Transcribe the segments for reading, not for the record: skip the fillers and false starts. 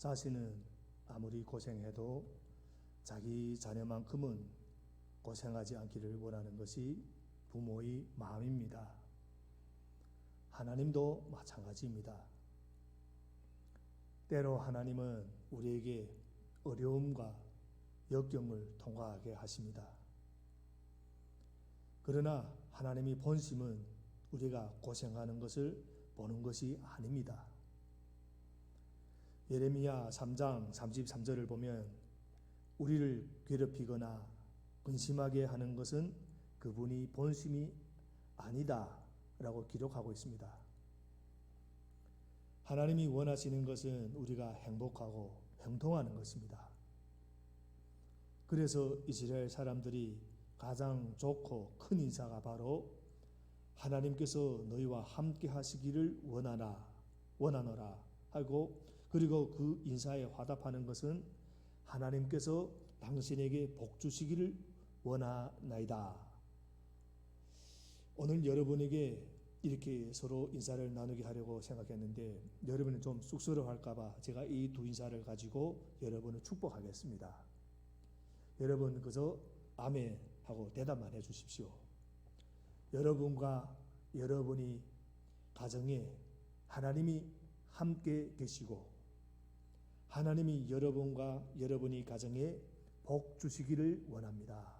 자신은 아무리 고생해도 자기 자녀만큼은 고생하지 않기를 원하는 것이 부모의 마음입니다. 하나님도 마찬가지입니다. 때로 하나님은 우리에게 어려움과 역경을 통과하게 하십니다. 그러나 하나님의 본심은 우리가 고생하는 것을 보는 것이 아닙니다. 예레미야 3장 33절을 보면 우리를 괴롭히거나 근심하게 하는 것은 그분이 본심이 아니다 라고 기록하고 있습니다. 하나님이 원하시는 것은 우리가 행복하고 형통하는 것입니다. 그래서 이스라엘 사람들이 가장 좋고 큰 인사가 바로 하나님께서 너희와 함께 하시기를 원하노라 하고, 그리고 그 인사에 화답하는 것은 하나님께서 당신에게 복 주시기를 원하나이다. 오늘 여러분에게 이렇게 서로 인사를 나누게 하려고 생각했는데 여러분은 좀 쑥스러워할까봐 제가 이 두 인사를 가지고 여러분을 축복하겠습니다. 여러분 그저 아멘 하고 대답만 해 주십시오. 여러분과 여러분이 가정에 하나님이 함께 계시고 하나님이 여러분과 여러분이 가정에 복 주시기를 원합니다.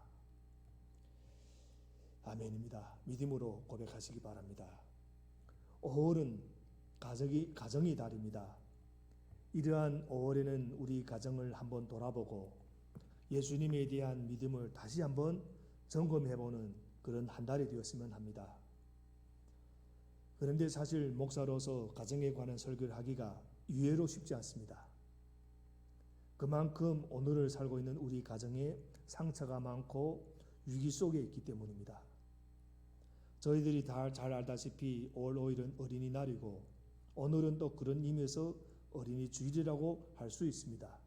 아멘입니다. 믿음으로 고백하시기 바랍니다. 5월은 가정의 달입니다. 이러한 5월에는 우리 가정을 한번 돌아보고 예수님에 대한 믿음을 다시 한번 점검해보는 그런 한 달이 되었으면 합니다. 그런데 사실 목사로서 가정에 관한 설교를 하기가 의외로 쉽지 않습니다. 그만큼 오늘을 살고 있는 우리 가정에 상처가 많고 위기 속에 있기 때문입니다. 저희들이 다 잘 알다시피 5월 5일은 어린이날이고 오늘은 또 그런 의미에서 어린이 주일이라고 할 수 있습니다.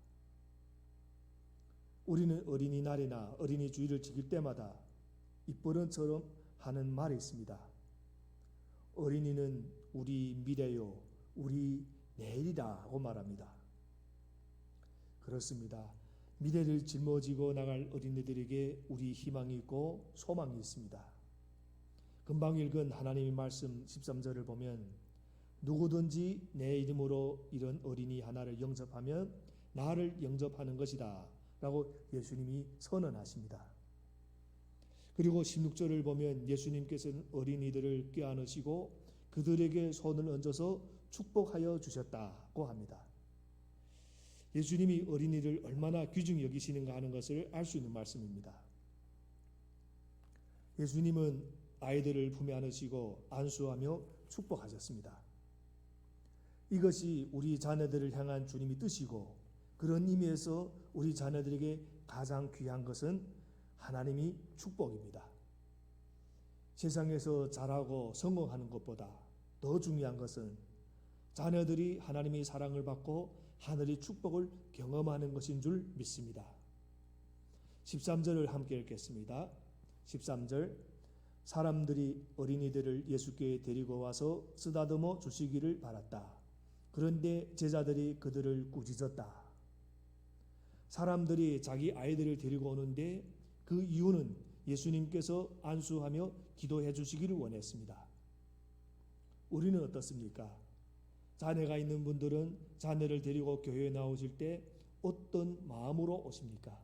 우리는 어린이날이나 어린이 주일을 지킬 때마다 입버릇처럼 하는 말이 있습니다. 어린이는 우리 미래요, 우리 내일이라고 말합니다. 그렇습니다. 미래를 짊어지고 나갈 어린이들에게 우리 희망이 있고 소망이 있습니다. 금방 읽은 하나님의 말씀 13절을 보면 누구든지 내 이름으로 이런 어린이 하나를 영접하면 나를 영접하는 것이다 라고 예수님이 선언하십니다. 그리고 16절을 보면 예수님께서는 어린이들을 껴안으시고 그들에게 손을 얹어서 축복하여 주셨다고 합니다. 예수님이 어린이를 얼마나 귀중히 여기시는가 하는 것을 알 수 있는 말씀입니다. 예수님은 아이들을 품에 안으시고 안수하며 축복하셨습니다. 이것이 우리 자녀들을 향한 주님의 뜻이고 그런 의미에서 우리 자녀들에게 가장 귀한 것은 하나님의 축복입니다. 세상에서 잘하고 성공하는 것보다 더 중요한 것은 자녀들이 하나님의 사랑을 받고 하늘의 축복을 경험하는 것인 줄 믿습니다. 13절을 함께 읽겠습니다. 13절 사람들이 어린이들을 예수께 데리고 와서 쓰다듬어 주시기를 바랐다. 그런데 제자들이 그들을 꾸짖었다. 사람들이 자기 아이들을 데리고 오는데 그 이유는 예수님께서 안수하며 기도해 주시기를 원했습니다. 우리는 어떻습니까? 자녀가 있는 분들은 자녀를 데리고 교회에 나오실 때 어떤 마음으로 오십니까?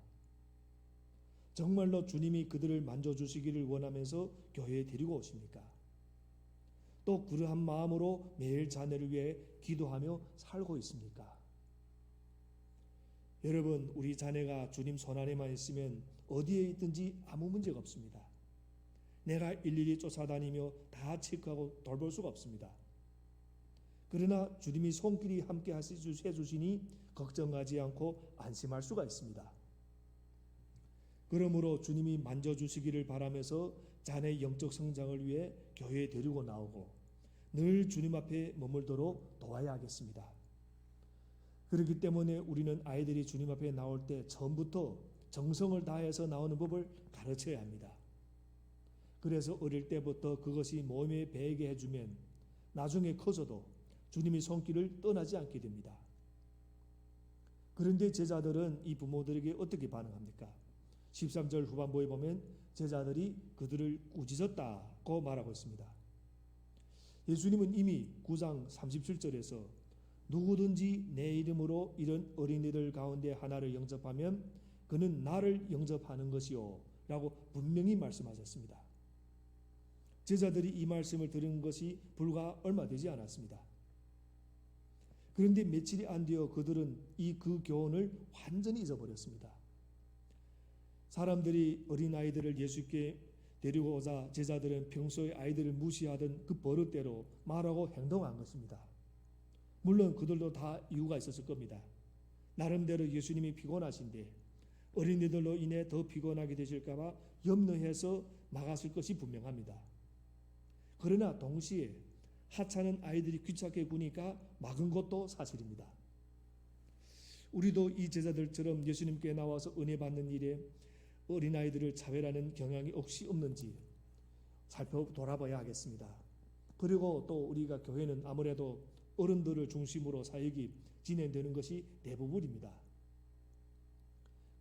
정말로 주님이 그들을 만져주시기를 원하면서 교회에 데리고 오십니까? 또 그러한 마음으로 매일 자녀를 위해 기도하며 살고 있습니까? 여러분, 우리 자녀가 주님 손안에만 있으면 어디에 있든지 아무 문제가 없습니다. 내가 일일이 쫓아다니며 다 체크하고 돌볼 수가 없습니다. 그러나 주님이 손길이 함께 해주시니 걱정하지 않고 안심할 수가 있습니다. 그러므로 주님이 만져주시기를 바라면서 자녀의 영적 성장을 위해 교회에 데리고 나오고 늘 주님 앞에 머물도록 도와야 하겠습니다. 그렇기 때문에 우리는 아이들이 주님 앞에 나올 때 처음부터 정성을 다해서 나오는 법을 가르쳐야 합니다. 그래서 어릴 때부터 그것이 몸에 배게 해주면 나중에 커서도 주님의 손길을 떠나지 않게 됩니다. 그런데 제자들은 이 부모들에게 어떻게 반응합니까? 13절 후반부에 보면 제자들이 그들을 꾸짖었다고 말하고 있습니다. 예수님은 이미 9장 37절에서 누구든지 내 이름으로 이런 어린이들 가운데 하나를 영접하면 그는 나를 영접하는 것이요 라고 분명히 말씀하셨습니다. 제자들이 이 말씀을 들은 것이 불과 얼마 되지 않았습니다. 그런데 며칠이 안 되어 그들은 그 교훈을 완전히 잊어버렸습니다. 사람들이 어린아이들을 예수께 데리고 오자 제자들은 평소에 아이들을 무시하던 그 버릇대로 말하고 행동한 것입니다. 물론 그들도 다 이유가 있었을 겁니다. 나름대로 예수님이 피곤하신데 어린이들로 인해 더 피곤하게 되실까 봐 염려해서 막았을 것이 분명합니다. 그러나 동시에 하찮은 아이들이 귀찮게 구니까 막은 것도 사실입니다. 우리도 이 제자들처럼 예수님께 나와서 은혜 받는 일에 어린아이들을 차별하는 경향이 혹시 없는지 돌아봐야 하겠습니다. 그리고 또 우리가 교회는 아무래도 어른들을 중심으로 사역이 진행되는 것이 대부분입니다.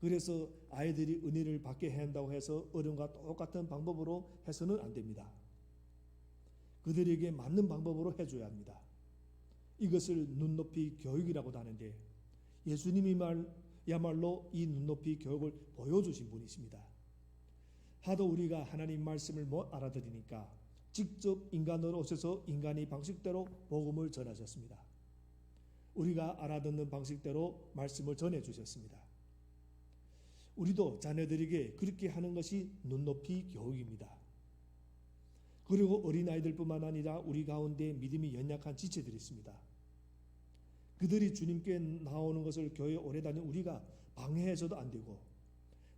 그래서 아이들이 은혜를 받게 해야 한다고 해서 어른과 똑같은 방법으로 해서는 안 됩니다. 그들에게 맞는 방법으로 해줘야 합니다. 이것을 눈높이 교육이라고도 하는데 예수님이야말로 이 눈높이 교육을 보여주신 분이십니다. 하도 우리가 하나님 말씀을 못 알아들으니까 직접 인간으로 오셔서 인간의 방식대로 복음을 전하셨습니다. 우리가 알아듣는 방식대로 말씀을 전해주셨습니다. 우리도 자녀들에게 그렇게 하는 것이 눈높이 교육입니다. 그리고 어린아이들뿐만 아니라 우리 가운데 믿음이 연약한 지체들이 있습니다. 그들이 주님께 나오는 것을 교회에 오래 다니는 우리가 방해해서도 안 되고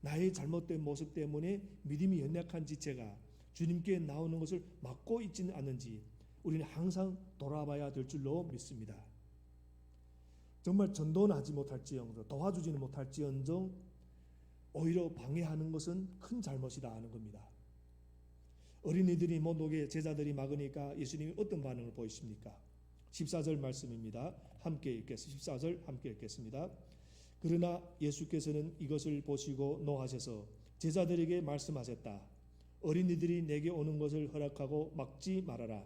나의 잘못된 모습 때문에 믿음이 연약한 지체가 주님께 나오는 것을 막고 있지는 않는지 우리는 항상 돌아봐야 될 줄로 믿습니다. 정말 전도는 하지 못할지언정 도와주지는 못할지언정 오히려 방해하는 것은 큰 잘못이다 하는 겁니다. 어린이들이 못 오게 제자들이 막으니까 예수님이 어떤 반응을 보이십니까? 14절 말씀입니다. 함께 읽겠습니다. 14절 함께 읽겠습니다. 그러나 예수께서는 이것을 보시고 노하셔서 제자들에게 말씀하셨다. 어린이들이 내게 오는 것을 허락하고 막지 말아라.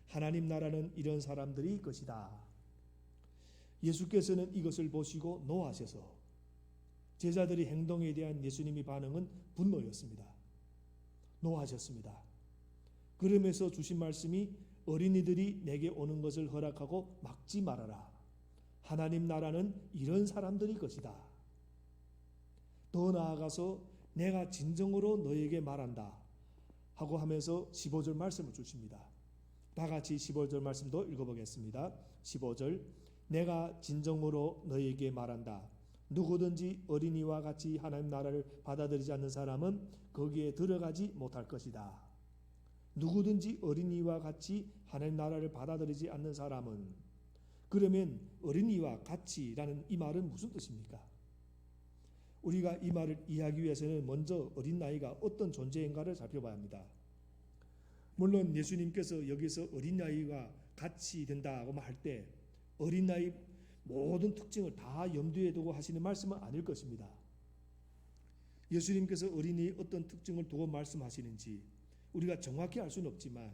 하나님 나라는 이런 사람들이 것이다. 예수께서는 이것을 보시고 노하셔서 제자들의 행동에 대한 예수님의 반응은 분노였습니다. 노하셨습니다. 그러면서 주신 말씀이 어린이들이 내게 오는 것을 허락하고 막지 말아라. 하나님 나라는 이런 사람들이 것이다. 더 나아가서 내가 진정으로 너에게 말한다 하고 하면서 15절 말씀을 주십니다. 다 같이 15절 말씀도 읽어보겠습니다. 15절 내가 진정으로 너에게 말한다. 누구든지 어린이와 같이 하나님 나라를 받아들이지 않는 사람은 거기에 들어가지 못할 것이다. 누구든지 어린이와 같이 하나님 나라를 받아들이지 않는 사람은 그러면 어린이와 같이라는 이 말은 무슨 뜻입니까? 우리가 이 말을 이해하기 위해서는 먼저 어린 나이가 어떤 존재인가를 살펴봐야 합니다. 물론 예수님께서 여기서 어린 나이가 같이 된다고 할 때 어린 나이 모든 특징을 다 염두에 두고 하시는 말씀은 아닐 것입니다. 예수님께서 어린이의 어떤 특징을 두고 말씀하시는지 우리가 정확히 알 수는 없지만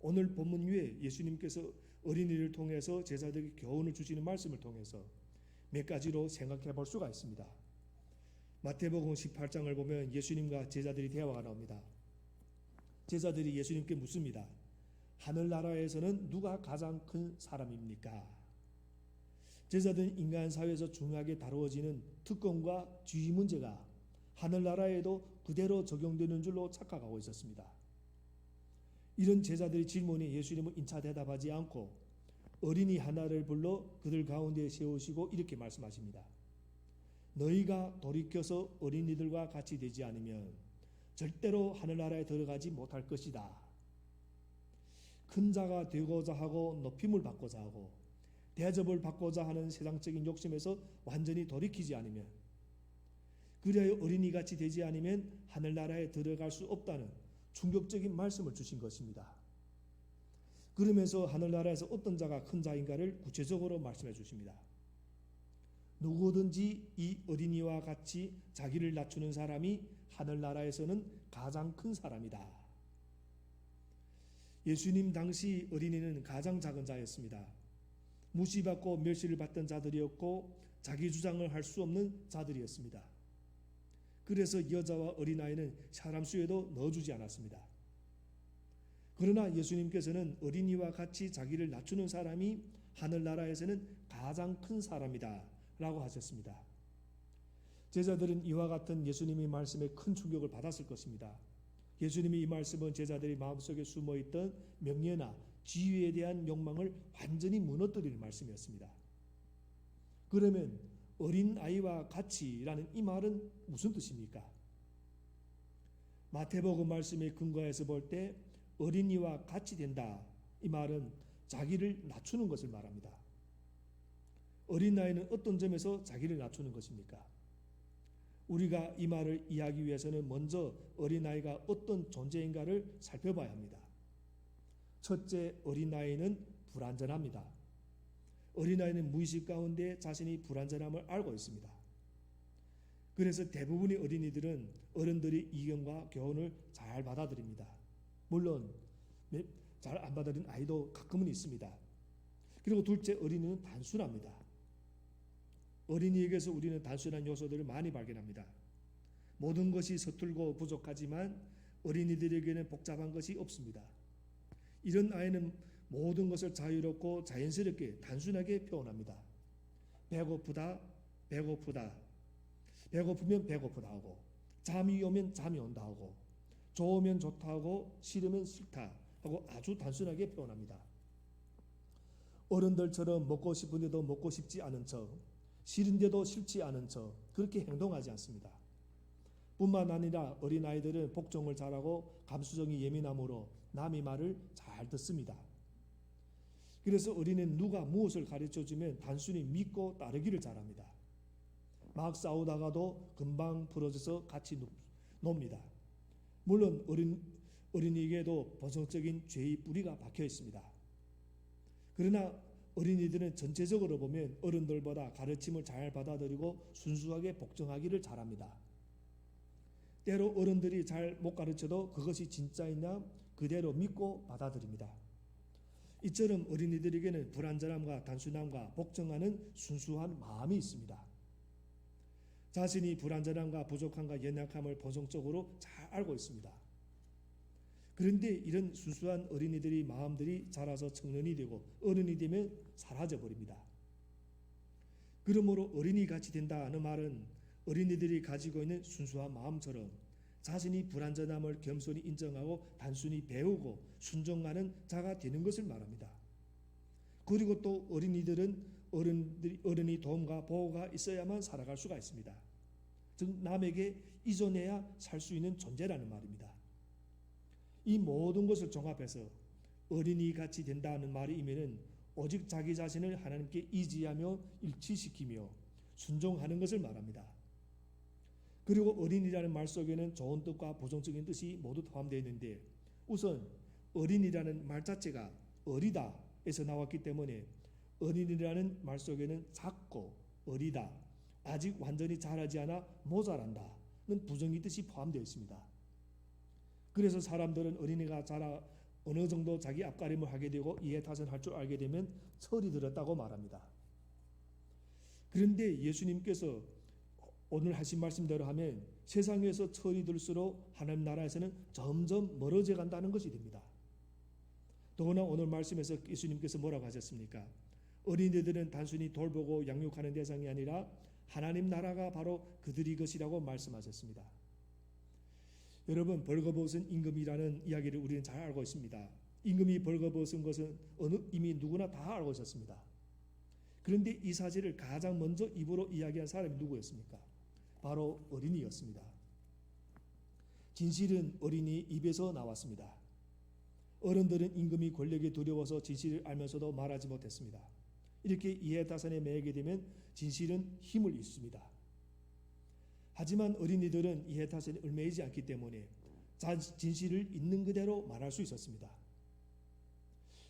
오늘 본문 위에 예수님께서 어린이를 통해서 제자들에게 교훈을 주시는 말씀을 통해서 몇 가지로 생각해 볼 수가 있습니다. 마태복음 18장을 보면 예수님과 제자들이 대화가 나옵니다. 제자들이 예수님께 묻습니다. 하늘나라에서는 누가 가장 큰 사람입니까? 제자들은 인간 사회에서 중요하게 다루어지는 특권과 지위 문제가 하늘나라에도 그대로 적용되는 줄로 착각하고 있었습니다. 이런 제자들의 질문에 예수님은 인차 대답하지 않고 어린이 하나를 불러 그들 가운데 세우시고 이렇게 말씀하십니다. 너희가 돌이켜서 어린이들과 같이 되지 않으면 절대로 하늘나라에 들어가지 못할 것이다. 큰 자가 되고자 하고 높임을 받고자 하고 대접을 받고자 하는 세상적인 욕심에서 완전히 돌이키지 않으면 그래야 어린이같이 되지 않으면 하늘나라에 들어갈 수 없다는 충격적인 말씀을 주신 것입니다. 그러면서 하늘나라에서 어떤 자가 큰 자인가를 구체적으로 말씀해 주십니다. 누구든지 이 어린이와 같이 자기를 낮추는 사람이 하늘나라에서는 가장 큰 사람이다. 예수님 당시 어린이는 가장 작은 자였습니다. 무시받고 멸시를 받던 자들이었고 자기 주장을 할 수 없는 자들이었습니다. 그래서 여자와 어린아이는 사람 수에도 넣어주지 않았습니다. 그러나 예수님께서는 어린이와 같이 자기를 낮추는 사람이 하늘나라에서는 가장 큰 사람이다 라고 하셨습니다. 제자들은 이와 같은 예수님의 말씀에 큰 충격을 받았을 것입니다. 예수님의 이 말씀은 제자들의 마음속에 숨어있던 명예나 지위에 대한 욕망을 완전히 무너뜨리는 말씀이었습니다. 그러면 어린아이와 같이라는 이 말은 무슨 뜻입니까? 마태복음 말씀에 근거해서 볼 때 어린이와 같이 된다. 이 말은 자기를 낮추는 것을 말합니다. 어린아이는 어떤 점에서 자기를 낮추는 것입니까? 우리가 이 말을 이해하기 위해서는 먼저 어린아이가 어떤 존재인가를 살펴봐야 합니다. 첫째, 어린아이는 불완전합니다. 어린아이는 무의식 가운데 자신이 불완전함을 알고 있습니다. 그래서 대부분의 어린이들은 어른들의 이견과 교훈을 잘 받아들입니다. 물론 잘 안 받아들이는 아이도 가끔은 있습니다. 그리고 둘째, 어린이는 단순합니다. 어린이에게서 우리는 단순한 요소들을 많이 발견합니다. 모든 것이 서툴고 부족하지만 어린이들에게는 복잡한 것이 없습니다. 이런 아이는 모든 것을 자유롭고 자연스럽게 단순하게 표현합니다. 배고프다, 배고프다. 배고프면 배고프다 하고, 잠이 오면 잠이 온다 하고, 좋으면 좋다 하고, 싫으면 싫다 하고 아주 단순하게 표현합니다. 어른들처럼 먹고 싶은데도 먹고 싶지 않은 척, 싫은데도 싫지 않은 척 그렇게 행동하지 않습니다. 뿐만 아니라 어린아이들은 복종을 잘하고 감수성이 예민하므로 남의 말을 잘 듣습니다. 그래서 어린이는 누가 무엇을 가르쳐주면 단순히 믿고 따르기를 잘합니다. 막 싸우다가도 금방 풀어져서 같이 놉니다. 물론 어린이에게도 본성적인 죄의 뿌리가 박혀 있습니다. 그러나 어린이들은 전체적으로 보면 어른들보다 가르침을 잘 받아들이고 순수하게 복종하기를 잘합니다. 때로 어른들이 잘 못 가르쳐도 그것이 진짜이냐 그대로 믿고 받아들입니다. 이처럼 어린이들에게는 불완전함과 단순함과 복종하는 순수한 마음이 있습니다. 자신이 불완전함과 부족함과 연약함을 본성적으로 잘 알고 있습니다. 그런데 이런 순수한 어린이들의 마음들이 자라서 청년이 되고 어른이 되면 사라져 버립니다. 그러므로 어린이 같이 된다는 말은 어린이들이 가지고 있는 순수한 마음처럼 자신이 불완전함을 겸손히 인정하고 단순히 배우고 순종하는 자가 되는 것을 말합니다. 그리고 또 어린이들은 어른의 도움과 보호가 있어야만 살아갈 수가 있습니다. 즉 남에게 의존해야 살 수 있는 존재라는 말입니다. 이 모든 것을 종합해서 어린이 같이 된다는 말의 의미는 오직 자기 자신을 하나님께 의지하며 일치시키며 순종하는 것을 말합니다. 그리고 어린이라는 말 속에는 좋은 뜻과 부정적인 뜻이 모두 포함되어 있는데 우선 어린이라는 말 자체가 어리다에서 나왔기 때문에 어린이라는 말 속에는 작고 어리다, 아직 완전히 자라지 않아 모자란다는 부정의 뜻이 포함되어 있습니다. 그래서 사람들은 어린이가 자라 어느 정도 자기 앞가림을 하게 되고 이해타산할 줄 알게 되면 철이 들었다고 말합니다. 그런데 예수님께서 오늘 하신 말씀대로 하면 세상에서 철이 들수록 하나님 나라에서는 점점 멀어져 간다는 것이 됩니다. 더구나 오늘 말씀에서 예수님께서 뭐라고 하셨습니까? 어린이들은 단순히 돌보고 양육하는 대상이 아니라 하나님 나라가 바로 그들이 것이라고 말씀하셨습니다. 여러분, 벌거벗은 임금이라는 이야기를 우리는 잘 알고 있습니다. 임금이 벌거벗은 것은 이미 누구나 다 알고 있었습니다. 그런데 이 사실을 가장 먼저 입으로 이야기한 사람이 누구였습니까? 바로 어린이였습니다. 진실은 어린이 입에서 나왔습니다. 어른들은 임금이 권력에 두려워서 진실을 알면서도 말하지 못했습니다. 이렇게 이해타산에 매이게 되면 진실은 힘을 잃습니다. 하지만 어린이들은 이해타산에 얽매이지 않기 때문에 진실을 있는 그대로 말할 수 있었습니다.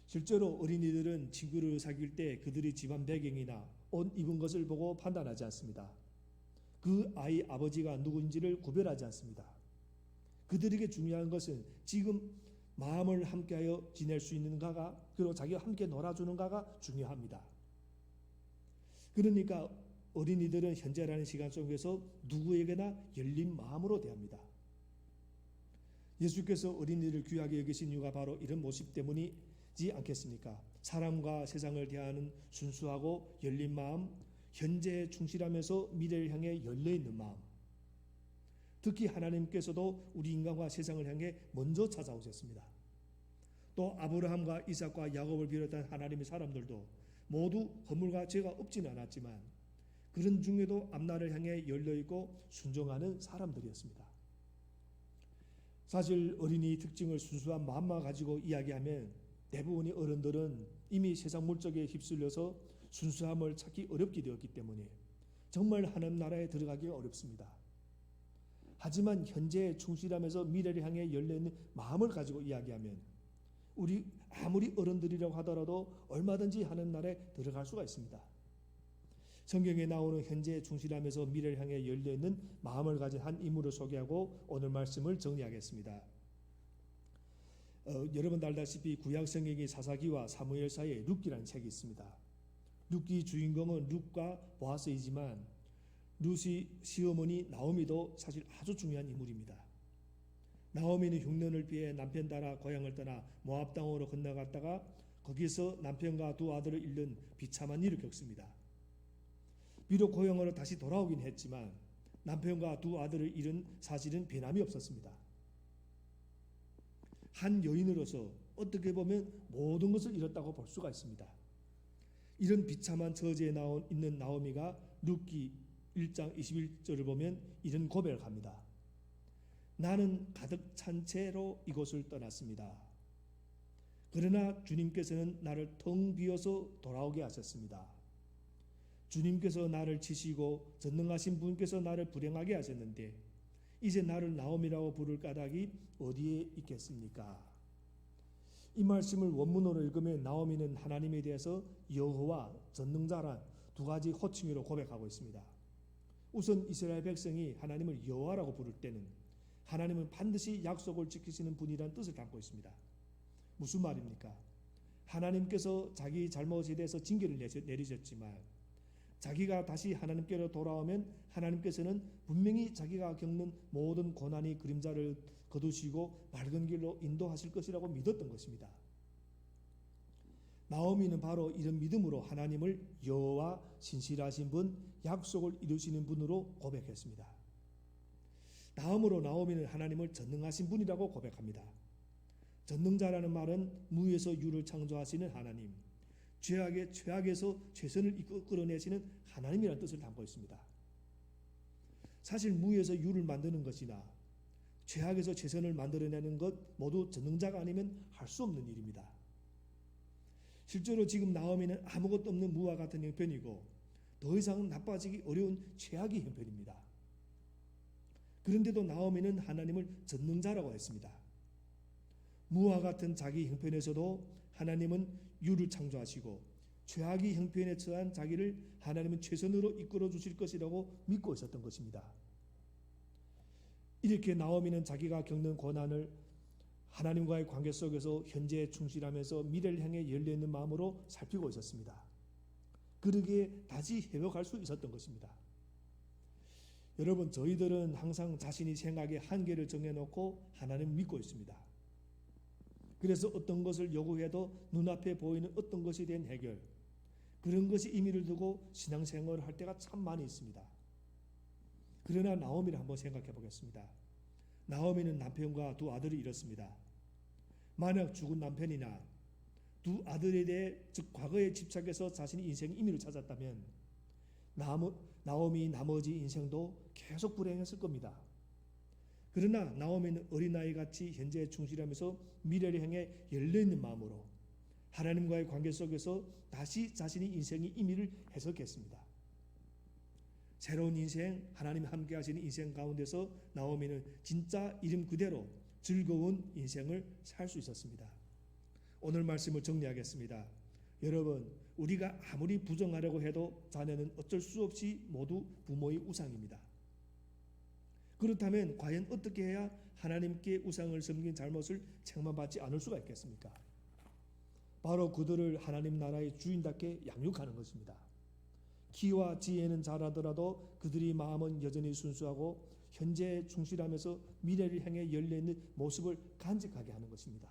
실제로 어린이들은 친구를 사귈 때 그들의 집안 배경이나 옷 입은 것을 보고 판단하지 않습니다. 그 아이 아버지가 누구인지를 구별하지 않습니다. 그들에게 중요한 것은 지금 마음을 함께하여 지낼 수 있는가가, 그리고 자기와 함께 놀아주는가가 중요합니다. 그러니까 어린이들은 현재라는 시간 속에서 누구에게나 열린 마음으로 대합니다. 예수께서 어린이를 귀하게 여기신 이유가 바로 이런 모습 때문이지 않겠습니까? 사람과 세상을 대하는 순수하고 열린 마음, 현재에 충실하면서 미래를 향해 열려있는 마음, 특히 하나님께서도 우리 인간과 세상을 향해 먼저 찾아오셨습니다. 또 아브라함과 이삭과 야곱을 비롯한 하나님의 사람들도 모두 허물과 죄가 없지는 않았지만 그런 중에도 앞날을 향해 열려있고 순종하는 사람들이었습니다. 사실 어린이의 특징을 순수한 마음만 가지고 이야기하면 대부분의 어른들은 이미 세상 물적에 휩쓸려서 순수함을 찾기 어렵게 되었기 때문에 정말 하나님 나라에 들어가기가 어렵습니다. 하지만 현재에 충실하면서 미래를 향해 열려있는 마음을 가지고 이야기하면 우리 아무리 어른들이라고 하더라도 얼마든지 하나님 나라에 들어갈 수가 있습니다. 성경에 나오는 현재에 충실하면서 미래를 향해 열려있는 마음을 가진 한 인물을 소개하고 오늘 말씀을 정리하겠습니다. 여러분 알다시피 구약 성경의 사사기와 사무엘 사이에 룻기라는 책이 있습니다. 룻기 주인공은 룻과 보아스이지만 룻의 시어머니 나오미도 사실 아주 중요한 인물입니다. 나오미는 흉년을 피해 남편 따라 고향을 떠나 모압 땅으로 건너갔다가 거기서 남편과 두 아들을 잃는 비참한 일을 겪습니다. 비록 고향으로 다시 돌아오긴 했지만 남편과 두 아들을 잃은 사실은 변함이 없었습니다. 한 여인으로서 어떻게 보면 모든 것을 잃었다고 볼 수가 있습니다. 이런 비참한 처지에 있는 나오미가 룻기 1장 21절을 보면 이런 고백을 합니다. 나는 가득 찬 채로 이곳을 떠났습니다. 그러나 주님께서는 나를 텅 비워서 돌아오게 하셨습니다. 주님께서 나를 치시고 전능하신 분께서 나를 불행하게 하셨는데 이제 나를 나오미라고 부를 까닭이 어디에 있겠습니까? 이 말씀을 원문으로 읽으면 나오미는 하나님에 대해서 여호와, 전능자란 두 가지 호칭으로 고백하고 있습니다. 우선 이스라엘 백성이 하나님을 여호와라고 부를 때는 하나님은 반드시 약속을 지키시는 분이라는 뜻을 담고 있습니다. 무슨 말입니까? 하나님께서 자기 잘못에 대해서 징계를 내리셨지만 자기가 다시 하나님께로 돌아오면 하나님께서는 분명히 자기가 겪는 모든 고난이 그림자를 거두시고 맑은 길로 인도하실 것이라고 믿었던 것입니다. 나오미는 바로 이런 믿음으로 하나님을 여호와, 신실하신 분, 약속을 이루시는 분으로 고백했습니다. 다음으로 나오미는 하나님을 전능하신 분이라고 고백합니다. 전능자라는 말은 무에서 유를 창조하시는 하나님, 죄악에서 최선을 이끌어내시는 하나님이라는 뜻을 담고 있습니다. 사실 무에서 유를 만드는 것이나 죄악에서 최선을 만들어내는 것 모두 전능자가 아니면 할 수 없는 일입니다. 실제로 지금 나오미는 아무것도 없는 무와 같은 형편이고 더 이상 나빠지기 어려운 최악의 형편입니다. 그런데도 나오미는 하나님을 전능자라고 했습니다. 무와 같은 자기 형편에서도 하나님은 유를 창조하시고 죄악의 형편에 처한 자기를 하나님은 최선으로 이끌어 주실 것이라고 믿고 있었던 것입니다. 이렇게 나오미는 자기가 겪는 고난을 하나님과의 관계 속에서 현재에 충실하면서 미래를 향해 열려있는 마음으로 살피고 있었습니다. 그러기에 다시 회복할 수 있었던 것입니다. 여러분, 저희들은 항상 자신이 생각에 한계를 정해놓고 하나님을 믿고 있습니다. 그래서 어떤 것을 요구해도 눈앞에 보이는 어떤 것에 대한 해결, 그런 것이 의미를 두고 신앙생활을 할 때가 참 많이 있습니다. 그러나 나오미를 한번 생각해 보겠습니다. 나오미는 남편과 두 아들을 잃었습니다. 만약 죽은 남편이나 두 아들에 대해 즉 과거에 집착해서 자신의 인생의 의미를 찾았다면 나오미 나머지 인생도 계속 불행했을 겁니다. 그러나 나오미는 어린아이같이 현재에 충실하면서 미래를 향해 열려있는 마음으로 하나님과의 관계 속에서 다시 자신의 인생의 의미를 해석했습니다. 새로운 인생, 하나님이 함께 하시는 인생 가운데서 나오미는 진짜 이름 그대로 즐거운 인생을 살 수 있었습니다. 오늘 말씀을 정리하겠습니다. 여러분, 우리가 아무리 부정하려고 해도 자녀는 어쩔 수 없이 모두 부모의 우상입니다. 그렇다면 과연 어떻게 해야 하나님께 우상을 섬긴 잘못을 책망받지 않을 수가 있겠습니까? 바로 그들을 하나님 나라의 주인답게 양육하는 것입니다. 키와 지혜는 잘하더라도 그들의 마음은 여전히 순수하고 현재에 충실하면서 미래를 향해 열려있는 모습을 간직하게 하는 것입니다.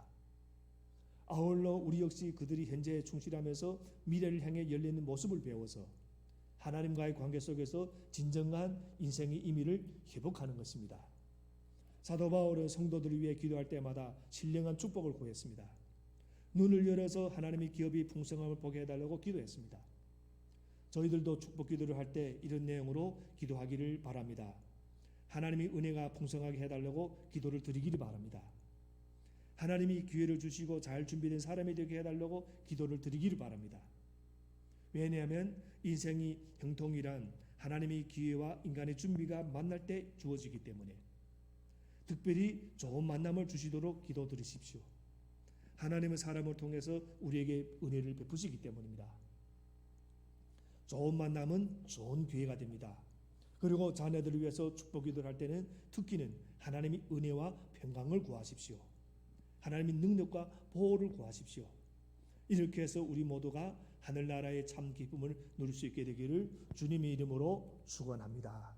아울러 우리 역시 그들이 현재에 충실하면서 미래를 향해 열려있는 모습을 배워서 하나님과의 관계 속에서 진정한 인생의 의미를 회복하는 것입니다. 사도 바울은 성도들을 위해 기도할 때마다 신령한 축복을 구했습니다. 눈을 열어서 하나님의 기업이 풍성함을 보게 해달라고 기도했습니다. 저희들도 축복 기도를 할 때 이런 내용으로 기도하기를 바랍니다. 하나님의 은혜가 풍성하게 해달라고 기도를 드리기를 바랍니다. 하나님이 기회를 주시고 잘 준비된 사람이 되게 해달라고 기도를 드리기를 바랍니다. 왜냐하면 인생이 형통이란 하나님의 기회와 인간의 준비가 만날 때 주어지기 때문에 특별히 좋은 만남을 주시도록 기도드리십시오. 하나님은 사람을 통해서 우리에게 은혜를 베푸시기 때문입니다. 좋은 만남은 좋은 기회가 됩니다. 그리고 자녀들을 위해서 축복 기도를 할 때는 특기는 하나님의 은혜와 평강을 구하십시오. 하나님의 능력과 보호를 구하십시오. 이렇게 해서 우리 모두가 하늘나라의 참 기쁨을 누릴 수 있게 되기를 주님의 이름으로 축원합니다.